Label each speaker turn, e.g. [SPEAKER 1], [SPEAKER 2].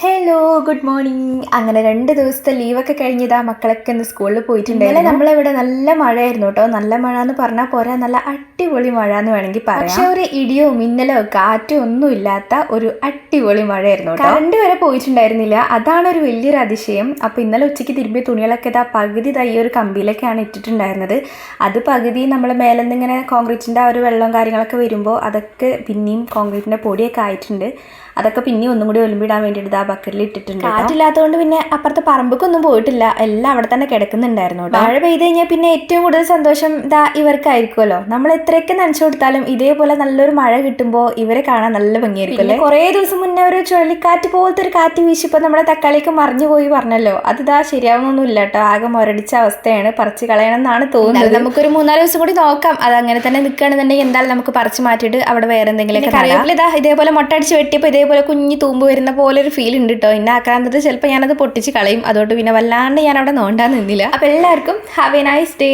[SPEAKER 1] Hello good morning. അങ്ങനെ 2 ദിവസത്തെ ലീവൊക്കെ കഴിഞ്ഞതാ മക്കളൊക്കെ ഇന്ന് സ്കൂളിൽ പോയിട്ടുണ്ടായിരുന്നു. നമ്മളിവിടെ നല്ല മഴയായിരുന്നു കേട്ടോ. നല്ല മഴ എന്ന് പറഞ്ഞാൽ പോരാ, നല്ല അടിപൊളി മഴ എന്ന് വേണമെങ്കിൽ പറയാം. പക്ഷെ ഒരു ഇടിയോ മിന്നലോ കാറ്റോ ഒന്നും ഇല്ലാത്ത ഒരു അടിപൊളി മഴയായിരുന്നു കേട്ടോ. കറണ്ട് വരെ പോയിട്ടുണ്ടായിരുന്നില്ല, അതാണ് ഒരു വലിയൊരു അതിശയം. അപ്പോൾ ഇന്നലെ ഉച്ചയ്ക്ക് തിരുമ്പിയ തുണികളൊക്കെ പകുതി ഈ ഒരു കമ്പിയിലൊക്കെയാണ് ഇട്ടിട്ടുണ്ടായിരുന്നത്. അത് പകുതി നമ്മൾ മേലെ നിന്ന് ഇങ്ങനെ കോൺക്രീറ്റിൻ്റെ ആ ഒരു വെള്ളവും കാര്യങ്ങളൊക്കെ വരുമ്പോൾ അതൊക്കെ പിന്നെയും കോൺക്രീറ്റിൻ്റെ പൊടിയൊക്കെ ആയിട്ടുണ്ട്. അതൊക്കെ പിന്നെ ഒന്നും കൂടി ഒലിമ്പിടാൻ വേണ്ടിയിട്ട് ആ ബക്കറ്റിൽ ഇട്ടിട്ടുണ്ട്. കാറ്റില്ലാത്തതുകൊണ്ട് പിന്നെ അപ്പുറത്തെ പറമ്പൊക്കൊന്നും പോയിട്ടില്ല, എല്ലാം അവിടെ തന്നെ കിടക്കുന്നുണ്ടായിരുന്നു. മഴ പെയ്ത് കഴിഞ്ഞാൽ പിന്നെ ഏറ്റവും കൂടുതൽ സന്തോഷം ഇവർക്കായിരിക്കുമല്ലോ. നമ്മൾ എത്രയൊക്കെ നനച്ചു കൊടുത്താലും ഇതേപോലെ നല്ലൊരു മഴ കിട്ടുമ്പോൾ ഇവരെ കാണാൻ നല്ല ഭംഗിയായിരിക്കും അല്ലേ. കുറേ ദിവസം മുന്നേ ഒരു ചുഴലിക്കാറ്റ് പോലത്തെ ഒരു കാറ്റ് വീശിപ്പോൾ നമ്മുടെ തക്കാളിയൊക്കെ മറിഞ്ഞു പോയി പറഞ്ഞല്ലോ, അത് ശരിയാവുന്നൊന്നുമില്ല കേട്ടോ. ആകെ മുരടിച്ച അവസ്ഥയാണ്, പറിച്ച് കളയണം എന്നാണ് തോന്നുന്നത്. നമുക്കൊരു 3-4 ദിവസം കൂടി നോക്കാം. അത് അങ്ങനെ തന്നെ നിൽക്കുകയാണെന്നുണ്ടെങ്കിൽ എന്തായാലും നമുക്ക് പറിച്ച് മാറ്റിയിട്ട് അവിടെ വേറെ എന്തെങ്കിലും കറിവേപ്പില ഇതേപോലെ മൊട്ടടിച്ച് വെട്ടിയപ്പോൾ ഇതേപോലെ കുഞ്ഞി തൂമ്പ് വരുന്ന പോലെ ഒരു ഫീൽ ഉണ്ട് കേട്ടോ. ഇന്ന ആക്രാന്തത്തിൽ ചിലപ്പോൾ ഞാനത് പൊട്ടിച്ച് കളയും. അതുകൊണ്ട് പിന്നെ വല്ലാണ്ട് ഞാൻ അവിടെ നോണ്ടാൻ നിന്നില്ല. അപ്പോൾ എല്ലാവർക്കും ഹാവ് എ നൈസ് ഡേ.